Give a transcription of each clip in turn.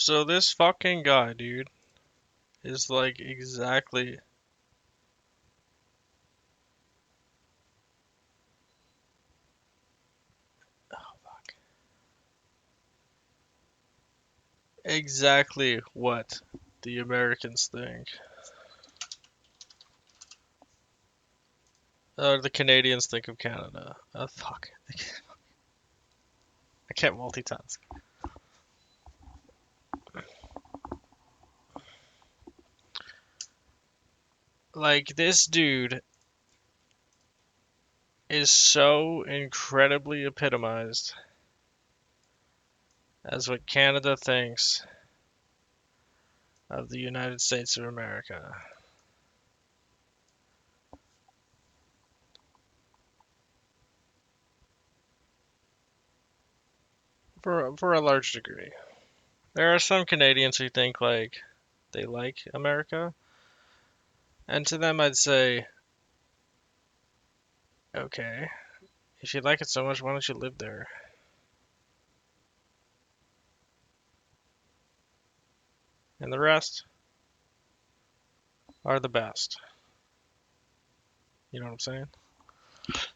So this fucking guy, dude, is like exactly exactly what the Americans think. Or the Canadians think of Canada. Oh fuck. I can't multitask. Like this dude is so incredibly epitomized as what Canada thinks of the United States of America. For a large degree. There are some Canadians who think like they like America, and to them I'd say, okay, if you like it so much, why don't you live there? And the rest are the best. You know what I'm saying?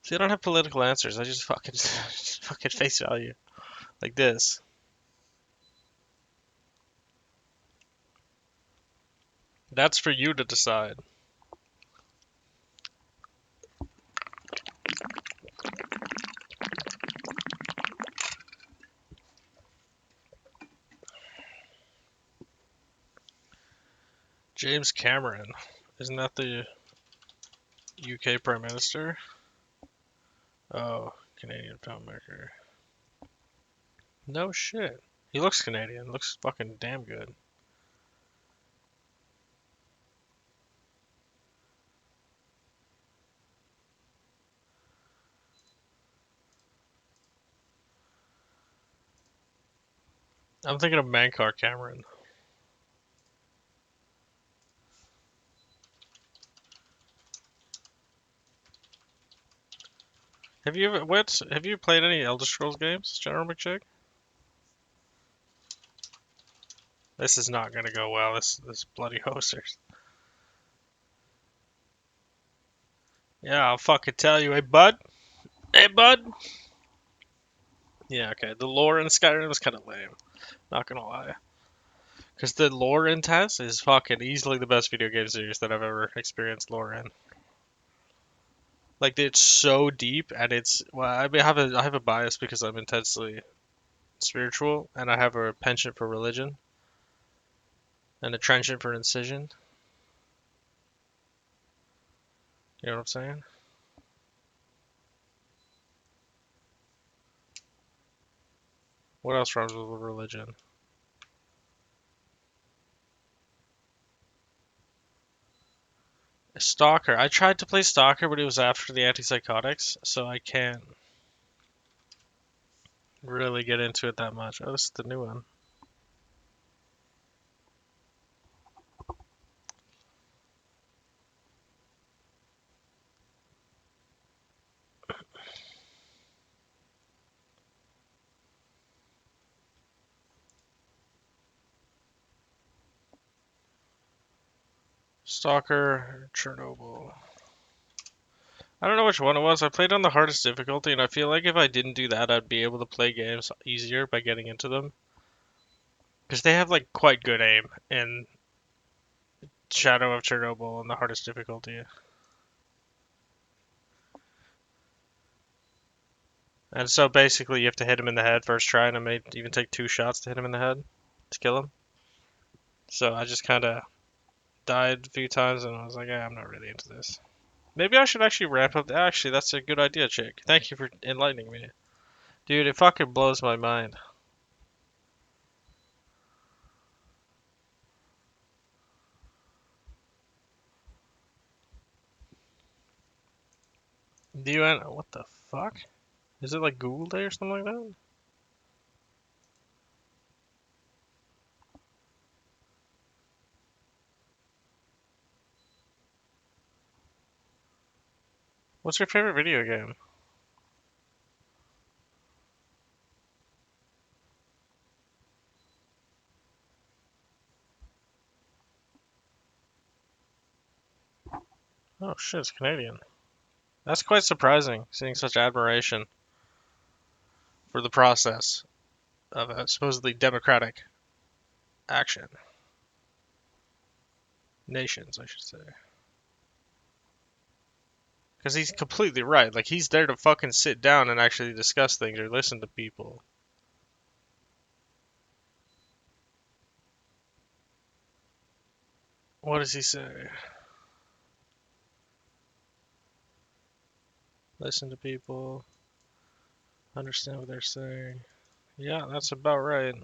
See, I don't have political answers. I just fucking just fucking face value like this. That's for you to decide. James Cameron, isn't that the UK Prime Minister? Oh, Canadian filmmaker. No shit. He looks Canadian. Looks fucking damn good. I'm thinking of Mankar Cameron. Have you played any Elder Scrolls games, General McJig? This is not gonna go well. This bloody hosters. Yeah, I'll fucking tell you, hey bud. Hey bud. Yeah, okay. The lore in Skyrim was kind of lame. Not gonna lie. Because the lore in TES is fucking easily the best video game series that I've ever experienced lore in. Like it's so deep, and it's well, I have a bias because I'm intensely spiritual, and I have a penchant for religion and a trenchant for incision. You know what I'm saying? What else rhymes with religion? Stalker. I tried to play Stalker, but it was after the antipsychotics, so I can't really get into it that much. Oh, this is the new one. Stalker, Chernobyl. I don't know which one it was. I played on the hardest difficulty, and I feel like if I didn't do that, I'd be able to play games easier by getting into them. Because they have like quite good aim in Shadow of Chernobyl on the hardest difficulty. And so basically, you have to hit him in the head first try, and it may even take 2 shots to hit him in the head to kill him. So I just kind of died a few times, and I was like, yeah, I'm not really into this. Maybe I should actually ramp up. Actually, that's a good idea, chick. Thank you for enlightening me. Dude, it fucking blows my mind. Do you, what the fuck? Is it like Google Day or something like that? What's your favorite video game? Oh shit, it's Canadian. That's quite surprising, seeing such admiration for the process of a supposedly democratic action. Nations, I should say. Because he's completely right. Like, he's there to fucking sit down and actually discuss things or listen to people. What does he say? Listen to people, understand what they're saying. Yeah, that's about right.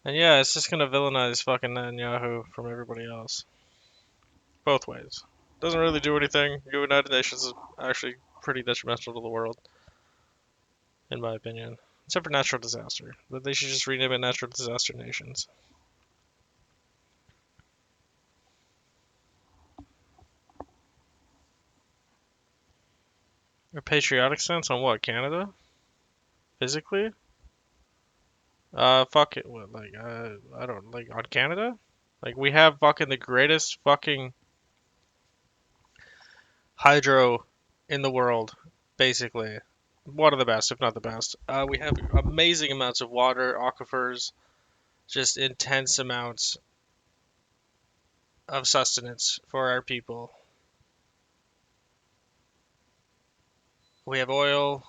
And yeah, it's just gonna villainize fucking Netanyahu from everybody else. Both ways. Doesn't really do anything. The United Nations is actually pretty detrimental to the world, in my opinion. Except for natural disaster. But they should just rename it Natural Disaster Nations. A patriotic sense on what, Canada? Physically? Fuck it. What, like, I don't, like, on Canada? Like, we have fucking the greatest fucking hydro in the world, basically. One of the best, if not the best. We have amazing amounts of water, aquifers, just intense amounts of sustenance for our people. We have oil.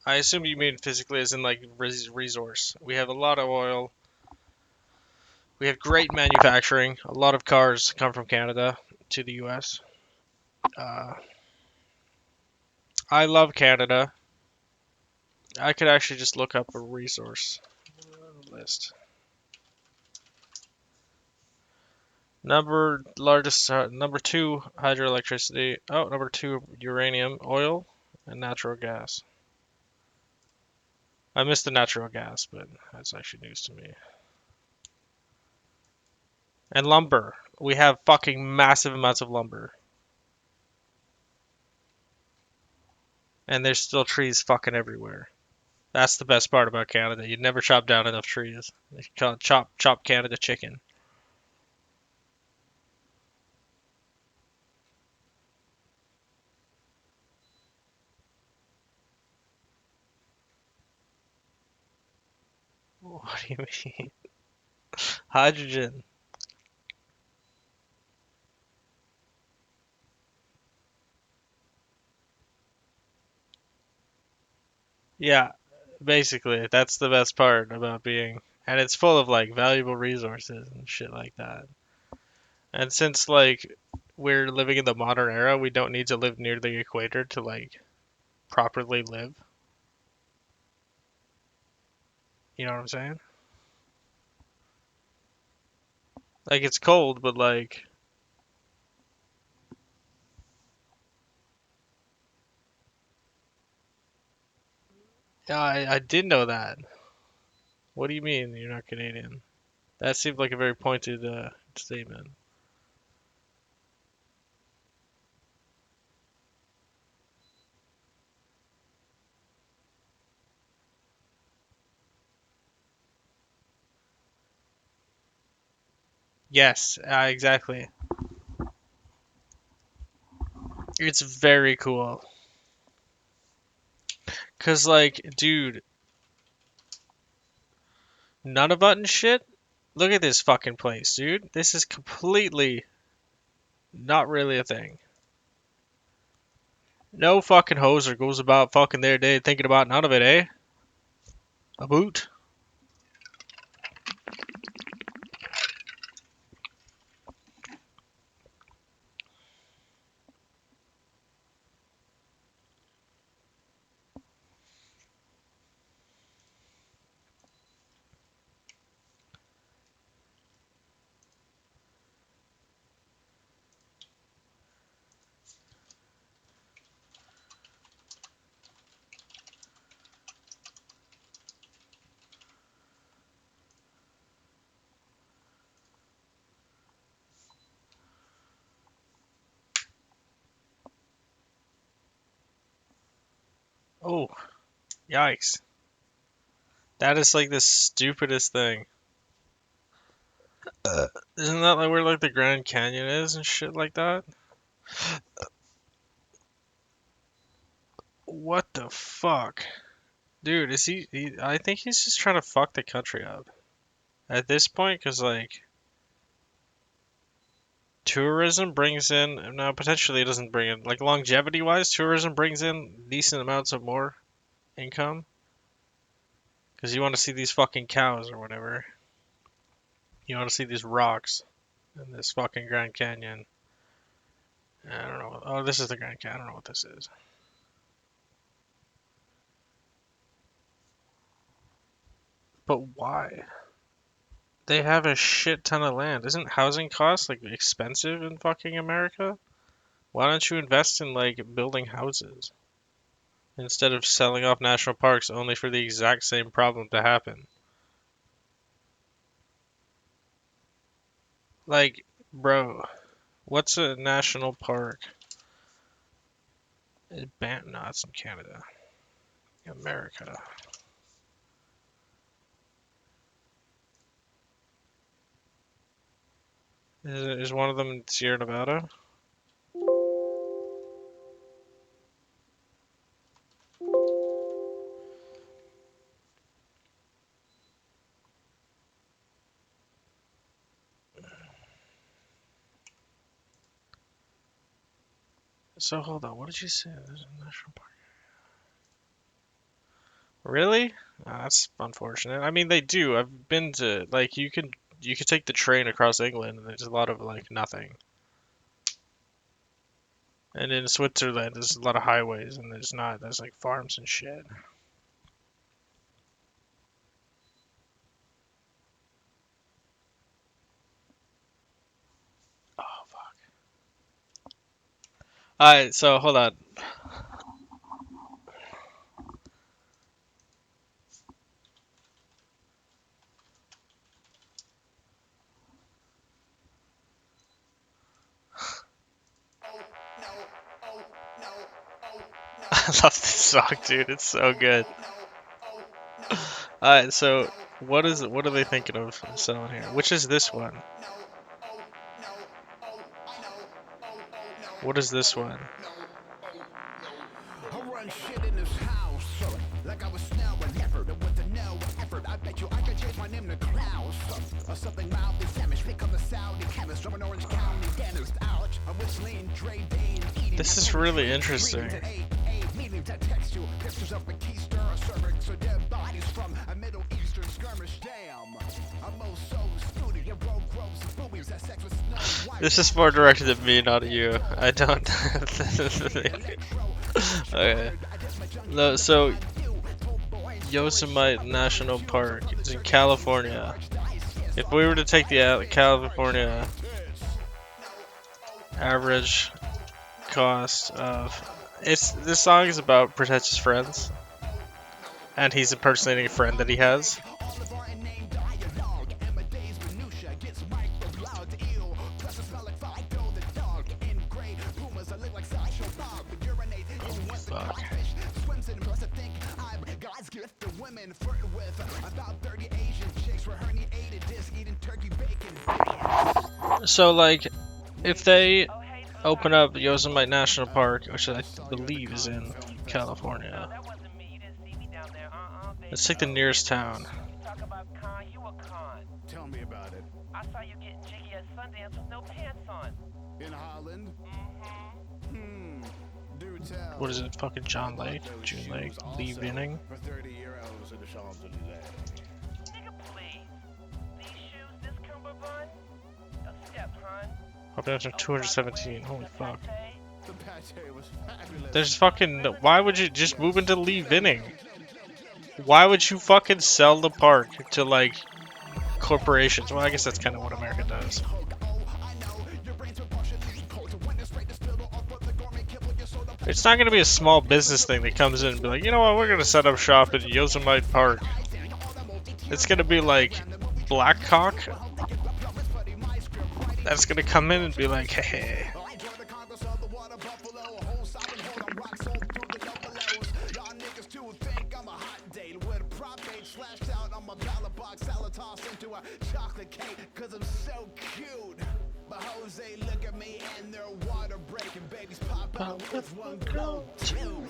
I assume you mean physically as in like resource. We have a lot of oil. We have great manufacturing. A lot of cars come from Canada to the US. Uh, I love Canada. I could actually just look up a resource list. Number two, hydroelectricity. Oh, number two, uranium, oil, and natural gas. I missed the natural gas, but that's actually news to me. And lumber. We have fucking massive amounts of lumber. And there's still trees fucking everywhere. That's the best part about Canada. You'd never chop down enough trees. They call it chop Canada chicken. What do you mean? Hydrogen. Yeah, basically, that's the best part about being, and it's full of like valuable resources and shit like that. And since like we're living in the modern era, we don't need to live near the equator to like properly live. You know what I'm saying? Like it's cold, but like yeah, I did know that. What do you mean you're not Canadian? That seemed like a very pointed statement. Yes, exactly. It's very cool. Cause like, dude, none of button shit. Look at this fucking place, dude. This is completely not really a thing. No fucking hoser goes about fucking their day thinking about none of it, eh? A boot. Oh, yikes. That is like the stupidest thing. Isn't that like where like the Grand Canyon is and shit like that? What the fuck? Dude, is I think he's just trying to fuck the country up at this point, because like tourism brings in, now potentially it doesn't bring in, like longevity wise, tourism brings in decent amounts of more income, because you want to see these fucking cows or whatever. You want to see these rocks in this fucking Grand Canyon. I don't know. Oh, this is the Grand Canyon. I don't know what this is. But why? They have a shit ton of land. Isn't housing costs like expensive in fucking America? Why don't you invest in like building houses instead of selling off national parks only for the exact same problem to happen? Like, bro, what's a national park? No, it's in Canada. America. Is one of them in Sierra Nevada? So hold on, what did you say? There's a national park. Really? That's unfortunate. I mean, they do. I've been to like you could take the train across England and there's a lot of like nothing. And in Switzerland there's a lot of highways and there's like farms and shit. Oh fuck. Alright, so hold on. I love this song, dude. It's so good. Alright, so what are they thinking of selling here? Which is this one? What is this one? I run shit in this house, like I was now an effort. With a no effort, I bet you I could change my name to Klaus. Or something mildly Samish, become a Saudi chemist. I'm an Orange County dentist. Ouch, I'm whistling Dre Dane. This is really interesting. Meaning to text you pictures of a keister, a cervix, or dead bodies from a Middle Eastern skirmish. Damn, I'm also studio, broke gross, boobies, that sex with Snow White. This is more directed at me, not at you. I don't. Okay. No, so Yosemite National Park is in California. If we were to take the California average cost of this song is about pretentious friends, and he's impersonating a friend that he has. Fuck. So like, if they open up Yosemite National Park, which I believe is in California, let's take the nearest town. Tell me about it. I saw you getting jiggy at Sundance with no pants on. In Holland? Do tell. What is it? Fucking John Lake, June Lake, Lee Vinning. For 30 euros in the Champs-Elysees. Nigga, please. These shoes, this cummerbund? A step, hun. Population of 217. Holy fuck. The pate was fabulous. There's fucking. Why would you just move into Lee Vinning? Why would you fucking sell the park to like corporations? Well, I guess that's kind of what America does. It's not going to be a small business thing that comes in and be like, you know what, we're going to set up shop at Yosemite Park. It's going to be like Blackcock. That's going to come in and be like, hey. toss into a chocolate cake, cause I'm so cute. But Jose look at me and their water break, and babies pop out with one glow too.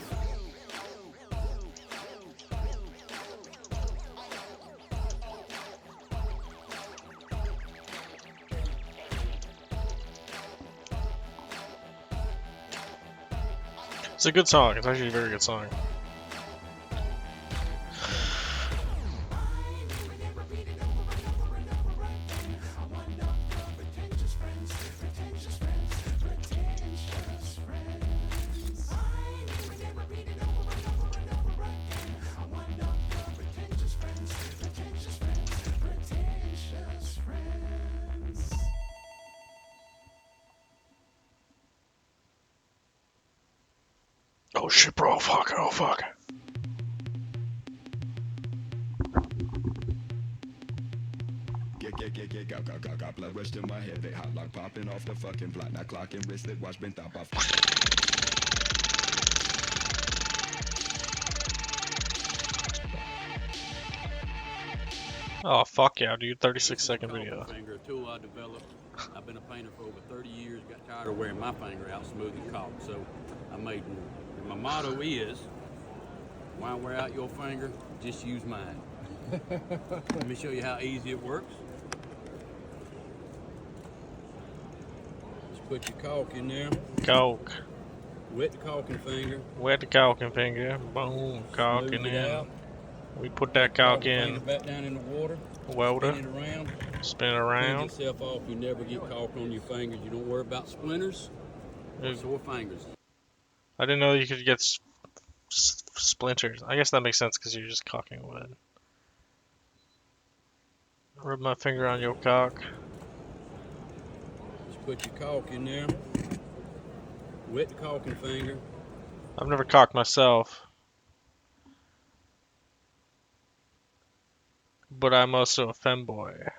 It's a good song. It's actually a very good song. Oh shit, bro! Fuck! Oh fuck! Got blood rush to my head. They hot like popping off the fucking block. Now clocking wristlet watch been top off. Oh fuck yeah, dude! 36-second This is a video. coffin finger, a tool I developed. I've been a painter for over 30 years. Got tired of wearing my finger out smoothing caulk, so I made one. And my motto is, why wear out your finger? Just use mine. Let me show you how easy it works. Just put your caulk in there. Caulk. Wet the caulking finger. Wet the caulking finger. Boom. Caulking Smooth it in. out. We put that caulk Caulking in. finger back down in the water. Welder. Spin it around. Spin Cleans around. itself off. You never get caulk on your fingers. You don't worry about splinters or sore fingers. I didn't know you could get splinters. I guess that makes sense because you're just caulking wood. Rub my finger on your caulk. Just put your caulk in there. Wet the caulking finger. I've never caulked myself. But I'm also a femboy.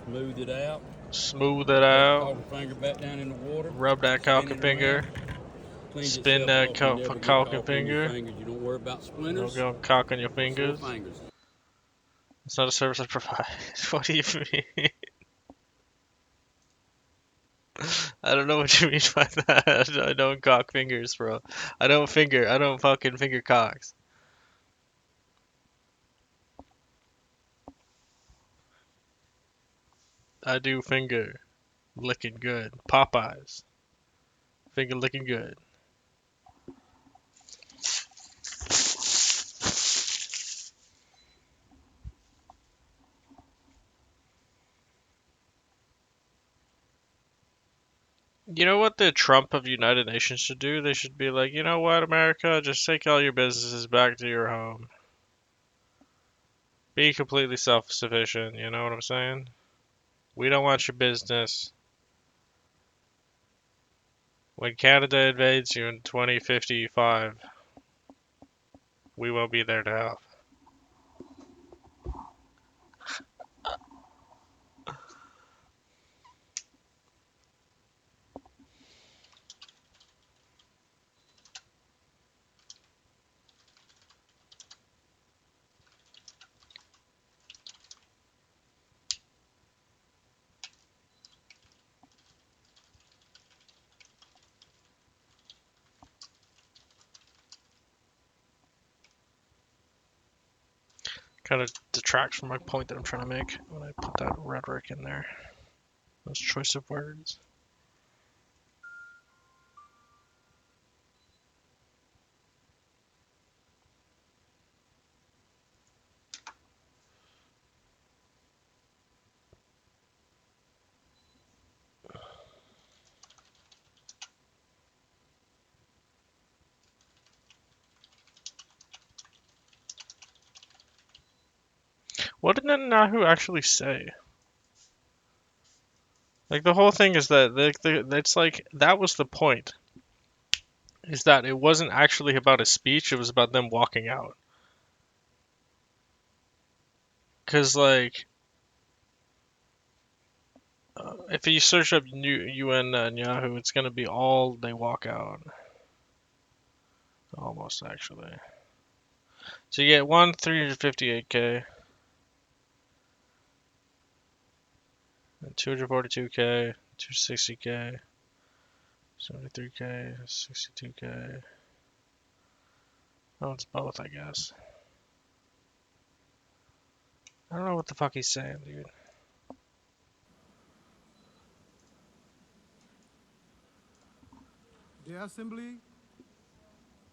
Smooth it out. Smooth it Put that out. caulking finger back down in the water. Rub that Spin caulking it finger. around. Cleans Spin itself that off. You caulk never get caulking caulk on your finger. fingers. You don't worry about No splinters. go caulk on your Sore fingers. fingers. It's not a service I provide. What do you mean? I don't know what you mean by that. I don't cock fingers, bro. I don't fucking finger cocks. I do finger licking good. Popeyes. Finger licking good. You know what the Trump of United Nations should do? They should be like, you know what, America? Just take all your businesses back to your home. Be completely self-sufficient, you know what I'm saying? We don't want your business. When Canada invades you in 2055, we won't be there to help. Kind of detracts from my point that I'm trying to make when I put that rhetoric in there. Those choice of words. What did Netanyahu actually say? Like the whole thing is that it's like that was the point. Is that it wasn't actually about a speech, it was about them walking out. Cause like if you search up UN Netanyahu, it's gonna be all they walk out. Almost actually. So you get one 358K. 242K, 260K, 73K, 62K. Oh, it's both, I guess. I don't know what the fuck he's saying, dude. The Assembly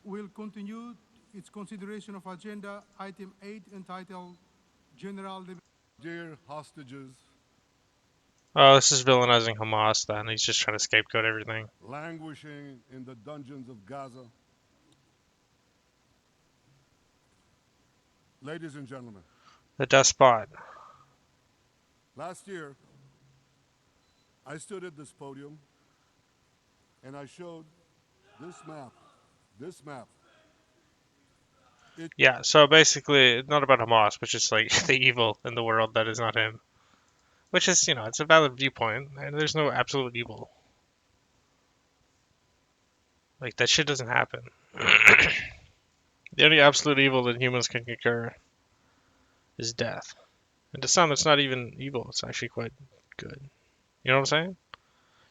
will continue its consideration of Agenda Item 8 entitled General Debate. Dear hostages, Oh, this is villainizing Hamas then. He's just trying to scapegoat everything. languishing in the dungeons of Gaza. Ladies and gentlemen, The despot. last year I stood at this podium and I showed this map. This map. Yeah, so basically, it's not about Hamas, but just like the evil in the world that is not him. Which is, it's a valid viewpoint, and there's no absolute evil. Like, that shit doesn't happen. The only absolute evil that humans can concur is death. And to some, it's not even evil, it's actually quite good. You know what I'm saying?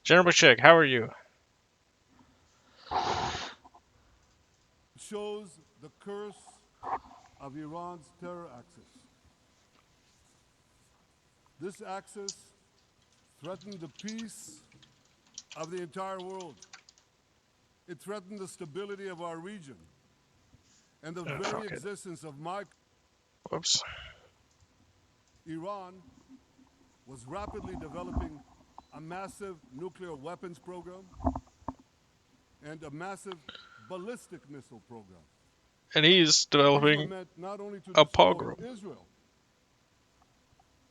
General Bashik, how are you? Shows the curse of Iran's terror axis. This axis threatened the peace of the entire world. It threatened the stability of our region and the Oh, very fuck it. existence of my Whoops. Iran was rapidly developing a massive nuclear weapons program and a massive ballistic missile program. And he's These were developing meant not only to a destroy pogrom. Israel,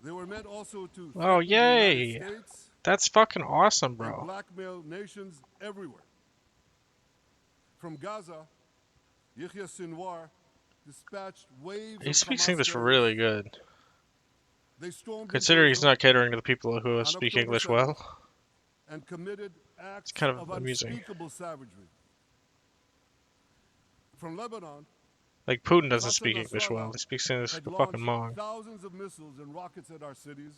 they were meant also to Oh, threaten the United yay! States That's fucking awesome, and bro. blackmail nations everywhere. From Gaza, Yahya Sinwar dispatched waves He of speaks Hamas English terrorists. really good. They stormed into Considering he's Israel not catering to the people who on speak October English 7th well, and committed it's acts kind of of amusing. unspeakable savagery. From Lebanon, Like, Putin doesn't Hassan speak English well. Nasrallah He speaks English had like a fucking launched Mong. thousands of missiles and rockets at our cities,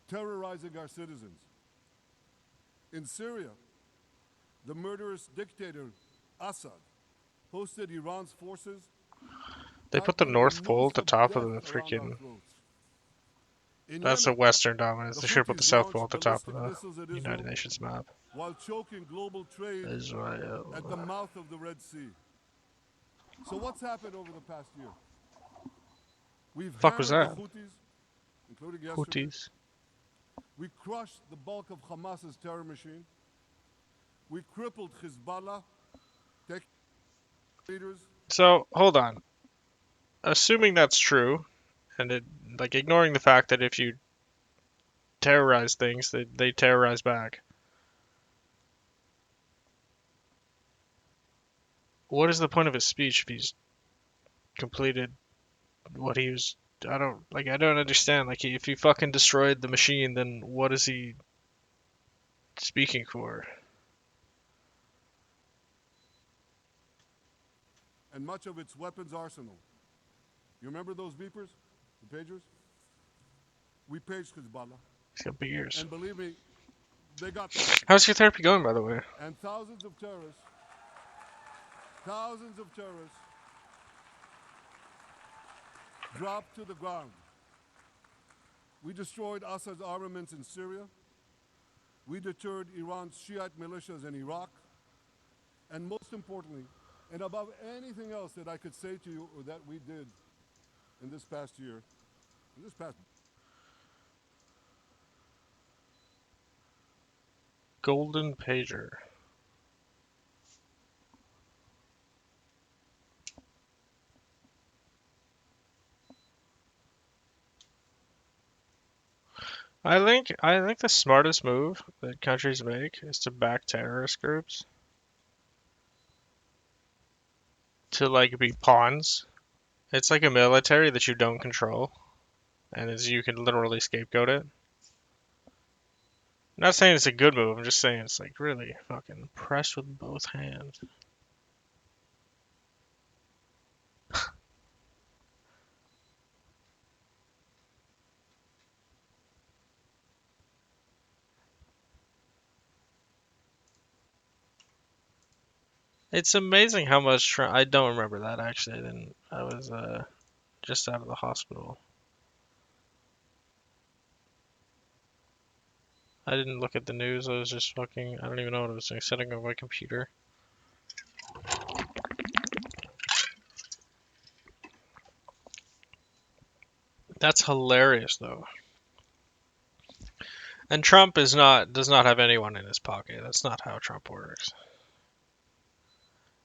terrorizing our citizens. In Syria, the murderous dictator Assad hosted Iran's forces, They put the piping a North Pole at noose the of top of death the around our freaking. throats. In That's a Yemen, Western dominance. the They should have put the Houthis South Pole launched at the top of ballistic the missiles at United Israel Nations map. while choking global trade at the Israel. mouth of the Red Sea. So what's happened over the past year? We've Fuck was hammered the that? Houthis, including yesterday. Houthis. We crushed the bulk of Hamas's terror machine. We crippled Hezbollah, tech leaders. So, hold on. Assuming that's true, and like ignoring the fact that if you terrorize things, they terrorize back. What is the point of his speech if he's completed what he was? I don't understand. Like, if he fucking destroyed the machine, then what is he speaking for? And much of its weapons arsenal. You remember those beepers, the pagers? We paged Hezbollah. He's got big ears. And believe me, they got the message. How's your therapy going, by the way? And thousands of terrorists dropped to the ground. We destroyed Assad's armaments in Syria. We deterred Iran's Shiite militias in Iraq. And most importantly, and above anything else that I could say to you or that we did in this past year, in this past Golden pager. I think the smartest move that countries make is to back terrorist groups to like be pawns. It's like a military that you don't control, and you can literally scapegoat it. I'm not saying it's a good move. I'm just saying it's like really fucking pressed with both hands. It's amazing how much Trump. I don't remember that actually. I didn't. I was just out of the hospital. I didn't look at the news. I was just fucking. I don't even know what I was doing. Setting up my computer. That's hilarious though. And Trump does not have anyone in his pocket. That's not how Trump works.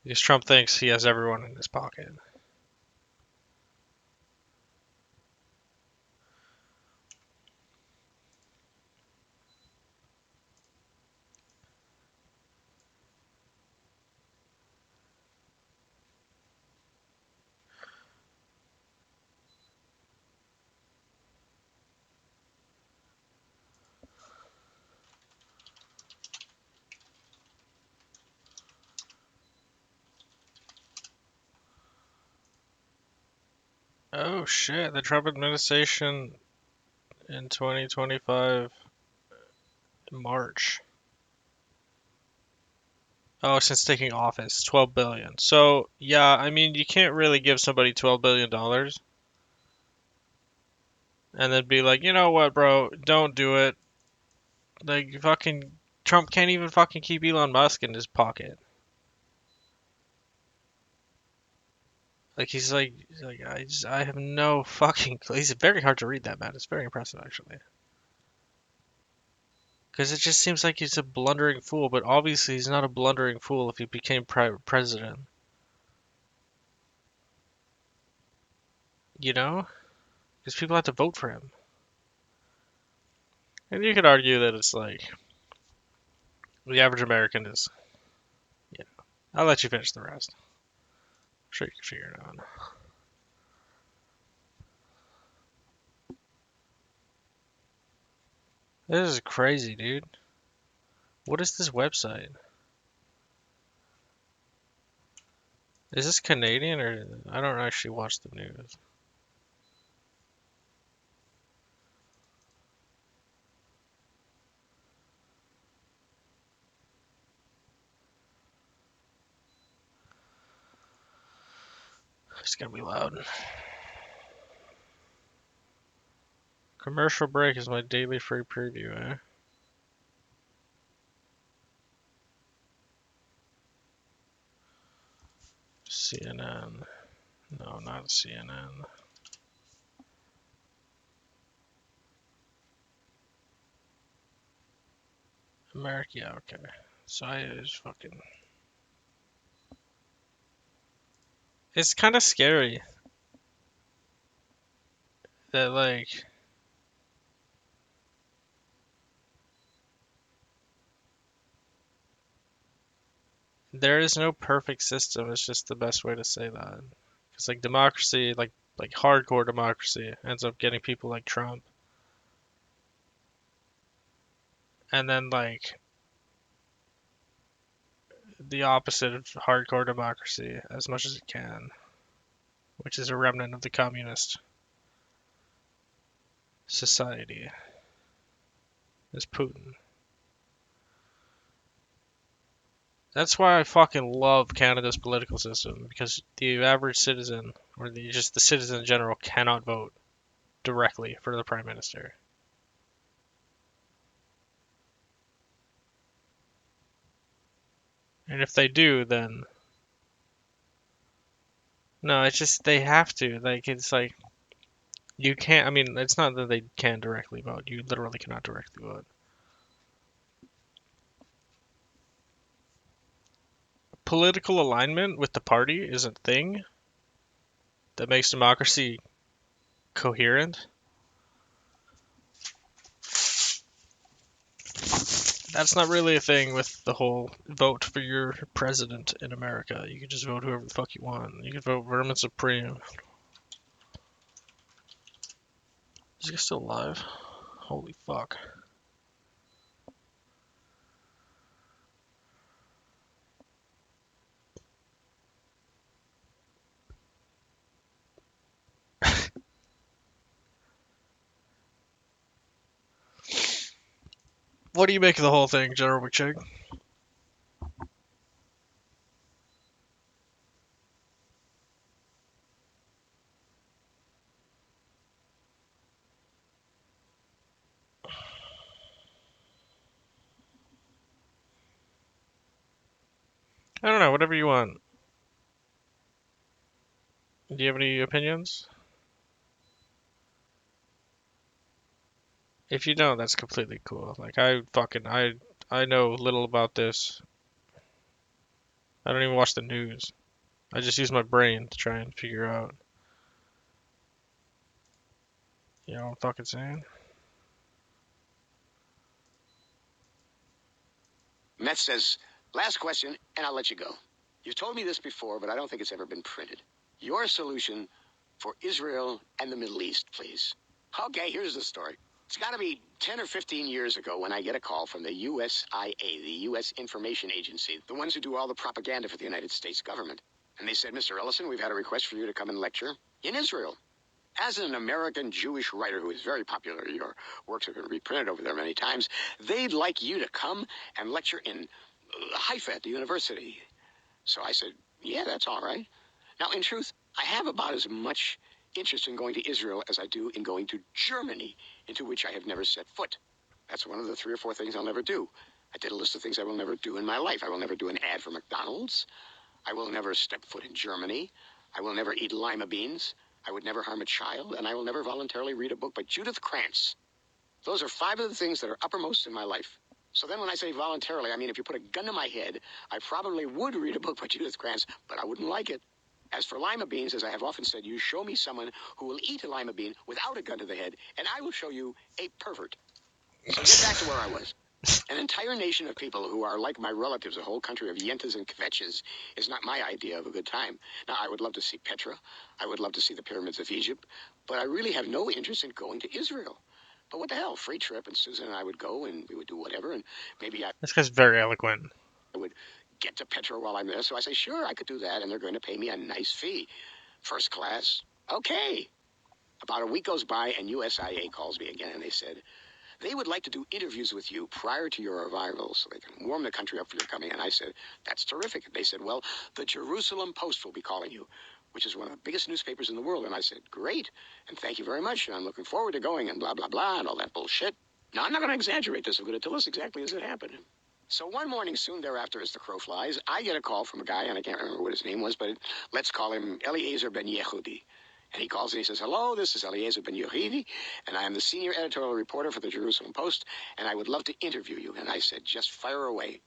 Because Trump thinks he has everyone in his pocket. Oh shit, the Trump administration in 2025 March. Oh, since taking office, 12 billion. So, yeah, I mean, you can't really give somebody 12 billion dollars and then be like, "You know what, bro? Don't do it." Like fucking Trump can't even fucking keep Elon Musk in his pocket. Like I have no fucking clue. He's very hard to read, that man. It's very impressive actually. Because it just seems like he's a blundering fool, but obviously he's not a blundering fool if he became president. You know? Because people have to vote for him. And you could argue that it's like the average American is. Yeah. I'll let you finish the rest. I'm sure you can figure it out. This is crazy, dude. What is this website? Is this Canadian or I don't actually watch the news. It's gonna be loud. Commercial break is my daily free preview, eh? CNN. No, not CNN. America, yeah, okay. So I just fucking. It's kind of scary that, like, there is no perfect system. It's just the best way to say that. Because, like, democracy, like hardcore democracy, ends up getting people like Trump. And then, like, the opposite of hardcore democracy as much as it can, which is a remnant of the communist society, is Putin. That's why I fucking love Canada's political system because the average citizen or just the citizen in general cannot vote directly for the prime minister. And if they do, then no, it's just they have to. Like it's like you can't. I mean, it's not that they can directly vote. You literally cannot directly vote. Political alignment with the party is a thing that makes democracy coherent. That's not really a thing with the whole vote for your president in America. You can just vote whoever the fuck you want. You can vote Vermin Supreme. Is he still alive? Holy fuck. What do you make of the whole thing, General McChick? I don't know, whatever you want. Do you have any opinions? If you don't, that's completely cool. Like I know little about this. I don't even watch the news. I just use my brain to try and figure out. You know what I'm fucking saying? Metz says, last question, and I'll let you go. You've told me this before, but I don't think it's ever been printed. Your solution for Israel and the Middle East, please. Okay, here's the story. It's got to be 10 or 15 years ago when I get a call from the USIA, the U.S. Information Agency, the ones who do all the propaganda for the United States government. And they said, Mr. Ellison, we've had a request for you to come and lecture in Israel. As an American Jewish writer who is very popular, your works have been reprinted over there many times, they'd like you to come and lecture in Haifa at the university. So I said, yeah, that's all right. Now, in truth, I have about as much interest in going to Israel as I do in going to Germany, into which I have never set foot. That's one of the 3 or 4 things I'll never do. I did a list of things I will never do in my life. I will never do an ad for McDonald's. I will never step foot in Germany. I will never eat lima beans. I would never harm a child, and I will never voluntarily read a book by Judith Krantz. Those are 5 of the things that are uppermost in my life. So then when I say voluntarily, I mean if you put a gun to my head, I probably would read a book by Judith Krantz, but I wouldn't like it. As for lima beans, as I have often said, you show me someone who will eat a lima bean without a gun to the head, and I will show you a pervert. So get back to where I was. An entire nation of people who are like my relatives, a whole country of yentas and kvetches, is not my idea of a good time. Now, I would love to see Petra. I would love to see the pyramids of Egypt. But I really have no interest in going to Israel. But what the hell, free trip, and Susan and I would go, and we would do whatever, and maybe I This guy's very eloquent. would get to Petra while I'm there. So I say, sure, I could do that, and they're going to pay me a nice fee. First class. Okay. About a week goes by, and USIA calls me again, and they said, they would like to do interviews with you prior to your arrival so they can warm the country up for your coming. And I said, that's terrific. And they said, well, the Jerusalem Post will be calling you, which is one of the biggest newspapers in the world. And I said, great. And thank you very much. And I'm looking forward to going and blah, blah, blah, and all that bullshit. Now, I'm not going to exaggerate this. I'm going to tell us exactly as it happened. So one morning, soon thereafter, as the crow flies, I get a call from a guy, and I can't remember what his name was, but let's call him Eliezer Ben Yehudi. And he calls and he says, hello, this is Eliezer Ben Yehudi, and I am the senior editorial reporter for the Jerusalem Post, and I would love to interview you. And I said, just fire away.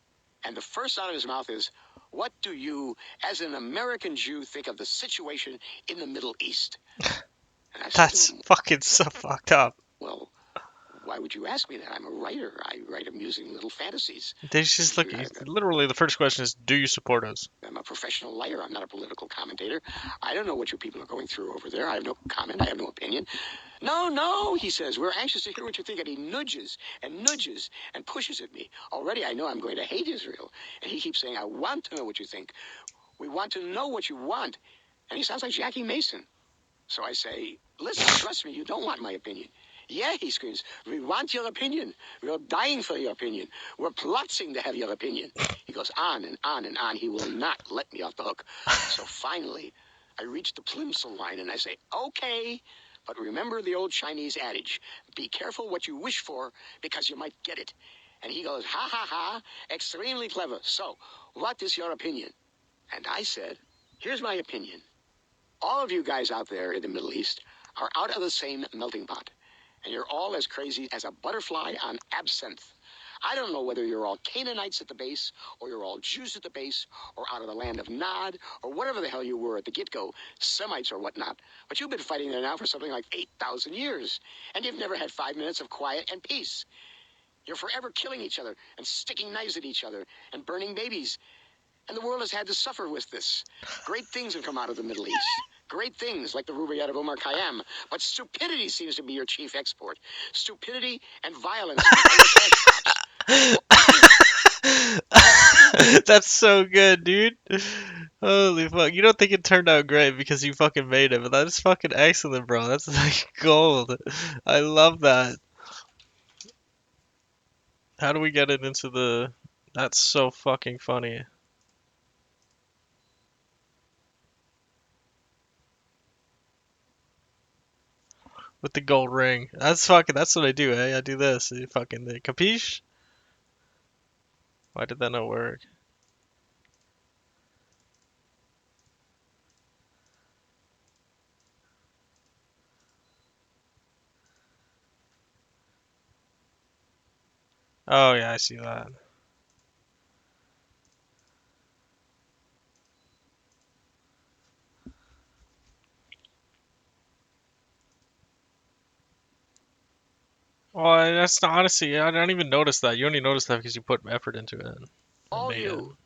And the first out of his mouth is, what do you, as an American Jew, think of the situation in the Middle East? And I said to That's him, fucking so fucked up. well, why would you ask me that? I'm a writer. I write amusing little fantasies. They just look. Literally, the first question is, "Do you support us?" I'm a professional liar. I'm not a political commentator. I don't know what you people are going through over there. I have no comment. I have no opinion. No, no, he says. We're anxious to hear what you think. And he nudges and pushes at me. Already I know I'm going to hate Israel. And he keeps saying, I want to know what you think. We want to know what you want. And he sounds like Jackie Mason. So I say, listen, trust me, you don't want my opinion. Yeah, he screams, we want your opinion. We're dying for your opinion. We're plotting to have your opinion. He goes on and on and on. He will not let me off the hook. So finally, I reach the Plimsoll line and I say, okay, but remember the old Chinese adage, be careful what you wish for because you might get it. And he goes, ha, ha, ha, extremely clever. So, what is your opinion? And I said, here's my opinion. All of you guys out there in the Middle East are out of the same melting pot. And you're all as crazy as a butterfly on absinthe. I don't know whether you're all Canaanites at the base, or you're all Jews at the base, or out of the land of Nod, or whatever the hell you were at the get-go, Semites or whatnot. But you've been fighting there now for something like 8,000 years. And you've never had 5 minutes of quiet and peace. You're forever killing each other, and sticking knives at each other, and burning babies. And the world has had to suffer with this. Great things have come out of the Middle East. Great things like the Rubaiyat of Omar Khayyam. But stupidity seems to be your chief export. Stupidity and violence are your cash crops. That's so good, dude. Holy fuck! You don't think it turned out great because you fucking made it, but that is fucking excellent, bro. That's like gold. I love that. How do we get it into the? That's so fucking funny. With the gold ring. That's fucking. That's what I do. Eh? I do this. You fucking capiche? Why did that not work? Oh yeah, I see that. Well, that's not, honestly, I don't even notice that. You only notice that because you put effort into it and All made it. you.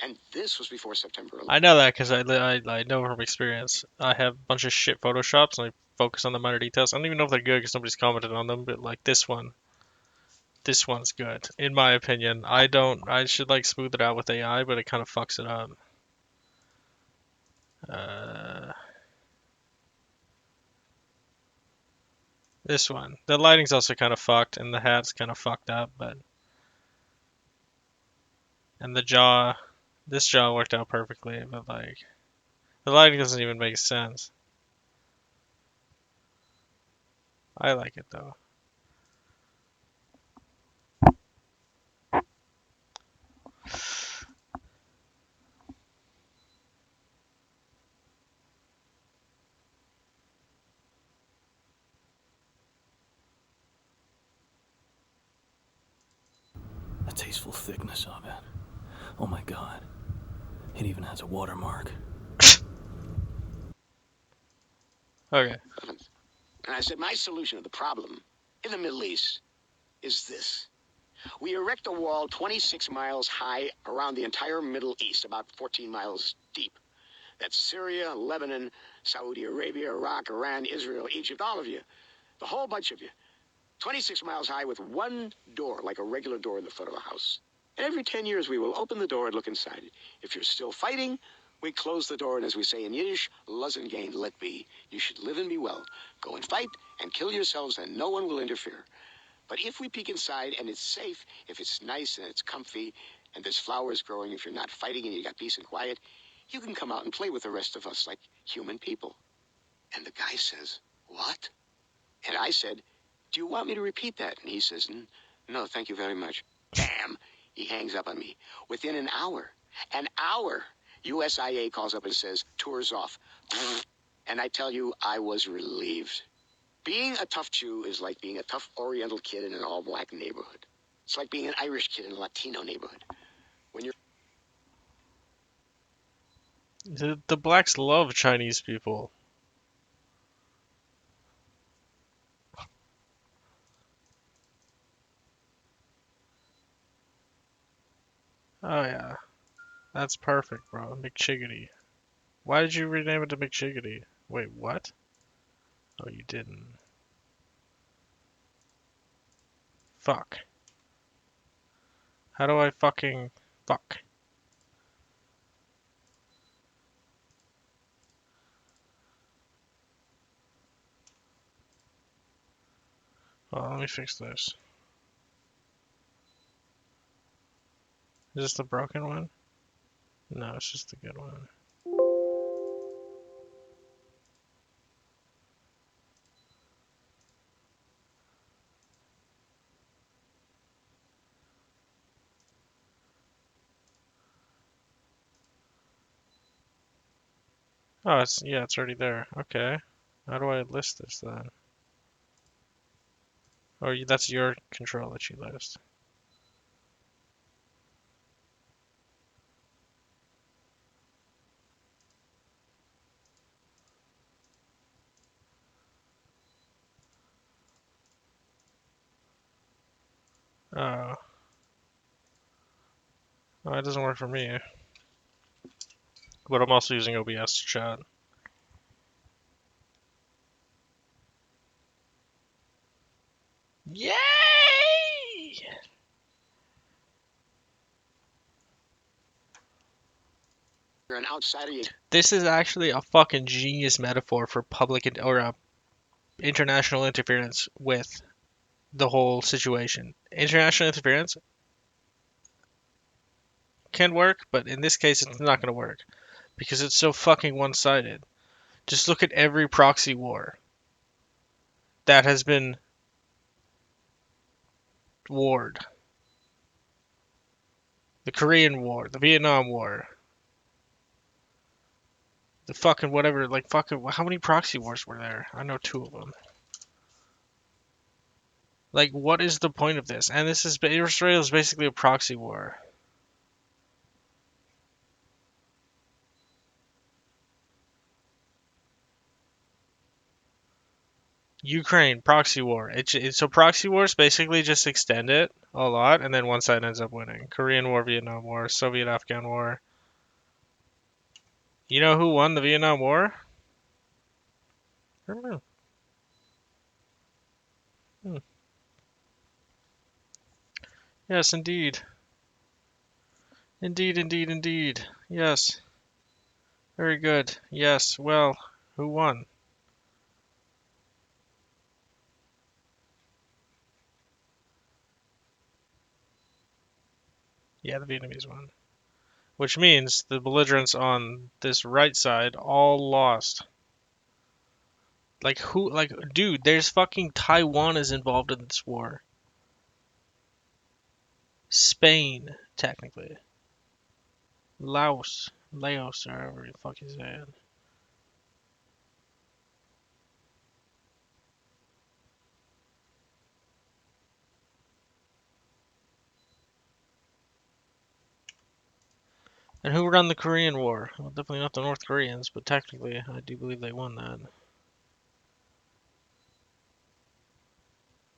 And this was before September 11th. I know that because I know from experience. I have a bunch of shit photoshops and I focus on the minor details. I don't even know if they're good because nobody's commented on them, but like this one's good in my opinion. I don't. I should like smooth it out with AI, but it kind of fucks it up. Uh, this one. The lighting's also kind of fucked, and the hat's kind of fucked up, but and the jaw. This jaw worked out perfectly, but like the lighting doesn't even make sense. I like it though. The tasteful thickness of it. Oh my god. It even has a watermark. Okay. And I said, my solution to the problem in the Middle East is this. We erect a wall 26 miles high around the entire Middle East, about 14 miles deep. That's Syria, Lebanon, Saudi Arabia, Iraq, Iran, Israel, Egypt, all of you. The whole bunch of you. 26 miles high with one door, like a regular door in the front of a house. And every 10 years, we will open the door and look inside. If you're still fighting, we close the door, and as we say in Yiddish, lassen gehen, let be. You should live and be well. Go and fight and kill yourselves, and no one will interfere. But if we peek inside and it's safe, if it's nice and it's comfy, and there's flowers growing, if you're not fighting and you got peace and quiet, you can come out and play with the rest of us like human people. And the guy says, what? And I said, do you want me to repeat that? And he says, no, thank you very much. Bam! He hangs up on me. Within an hour, USIA calls up and says, tour's off. And I tell you, I was relieved. Being a tough Jew is like being a tough Oriental kid in an all-black neighborhood. It's like being an Irish kid in a Latino neighborhood. When you're The blacks love Chinese people. Oh yeah, that's perfect, bro. McChiggity. Why did you rename it to McChiggity? Wait, what? Oh, you didn't. Fuck. How do I fucking fuck? Oh, let me fix this. Is this the broken one? No, it's just the good one. Oh, it's already there. Okay. How do I list this then? Oh, that's your control that you list. Oh. Oh, it doesn't work for me. But I'm also using OBS to chat. Yay! an outsider, you This is actually a fucking genius metaphor for international interference with the whole situation. International interference can work, but in this case, it's not going to work because it's so fucking one-sided. Just look at every proxy war that has been warred. The Korean War, the Vietnam War, the fucking whatever, like fucking, how many proxy wars were there? I know two of them. Like, what is the point of this? And this is Israel is basically a proxy war. Ukraine proxy war. So proxy wars basically just extend it a lot, and then one side ends up winning. Korean War, Vietnam War, Soviet-Afghan War. You know who won the Vietnam War? I don't know. Hmm. Yes, indeed. Indeed, indeed, indeed. Yes. Very good. Yes. Well, who won? Yeah, the Vietnamese won. Which means the belligerents on this right side all lost. Like who? Like, dude, there's fucking Taiwan is involved in this war. Spain, technically. Laos, or however the fuck you say it. And who won the Korean War? Well, definitely not the North Koreans, but technically, I do believe they won that.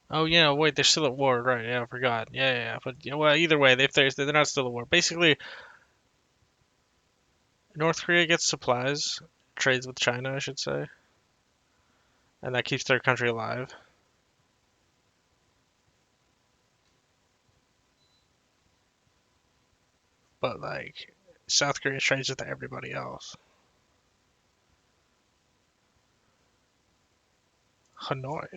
Oh yeah, wait, they're still at war, right? Yeah, I forgot. Yeah. But yeah, well, either way, they're not still at war. Basically, North Korea gets supplies, trades with China, I should say, and that keeps their country alive. But like, South Korea trades with everybody else. Hanoi,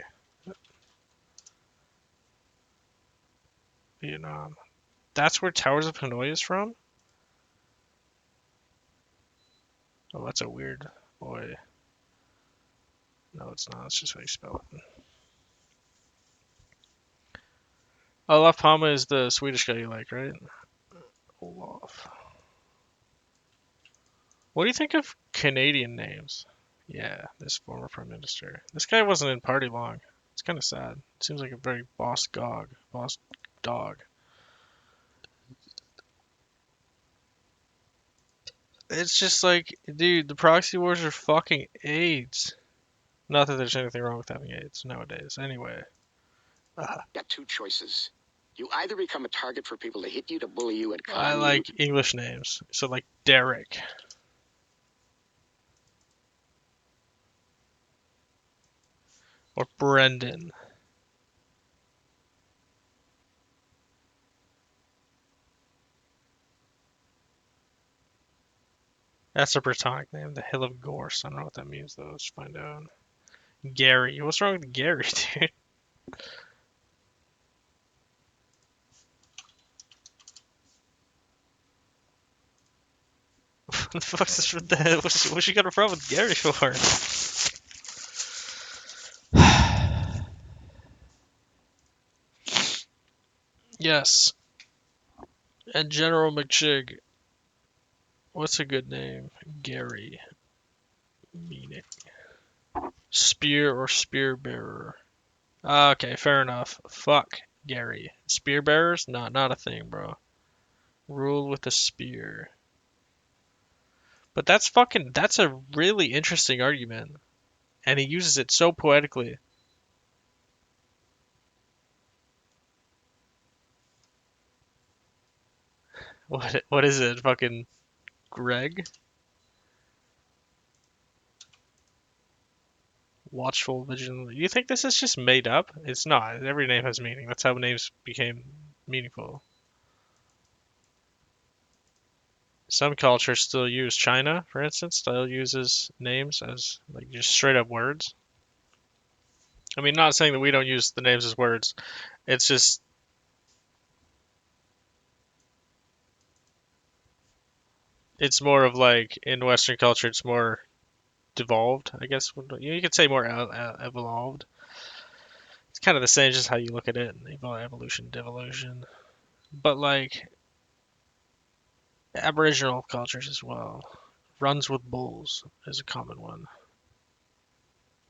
Vietnam. That's where Towers of Hanoi is from? Oh, that's a weird boy. No, it's not. It's just how you spell it. Olaf Palme is the Swedish guy you like, right? Olaf. What do you think of Canadian names? Yeah, this former prime minister. This guy wasn't in party long. It's kind of sad. Seems like a very boss dog. It's just like, dude, the proxy wars are fucking AIDS. Not that there's anything wrong with having AIDS nowadays. Anyway. Got two choices. You either become a target for people to hit you, to bully you, and I con you. like English names. So like Derek. Or Brendan. That's a Brittonic name, the Hill of Gorse. I don't know what that means though. Let's find out. Gary. What's wrong with Gary, dude? What the fuck's this? What's she got a problem with Gary for? Yes. And General McChig. What's a good name? Gary. Meaning. Spear or spear bearer. Okay, fair enough. Fuck Gary. Spear bearers? Not a thing, bro. Rule with a spear. But that's a really interesting argument. And he uses it so poetically. What is it? Fucking Greg? Watchful, vigilant. You think this is just made up? It's not. Every name has meaning. That's how names became meaningful. Some cultures still use China, for instance, still uses names as like just straight up words. I mean, not saying that we don't use the names as words. It's just it's more of like in Western culture, it's more devolved, I guess. You could say more evolved. It's kind of the same, just how you look at it, evolution, devolution. But like Aboriginal cultures as well. Runs with bulls is a common one.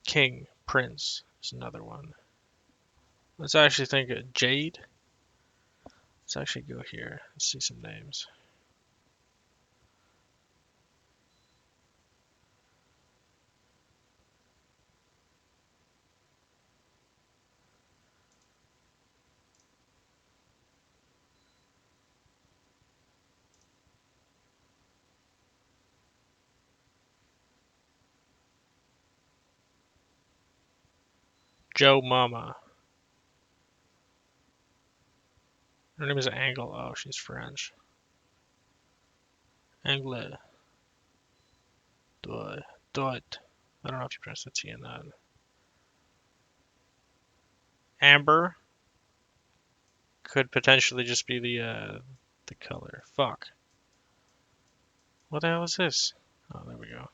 King, prince is another one. Let's actually think of Jade. Let's actually go here. Let's see some names. Joe Mama. Her name is Angle. Oh, she's French. Angle. Doit. Doit. I don't know if you pronounce the T in that. Amber could potentially just be the color. Fuck. What the hell is this? Oh, there we go.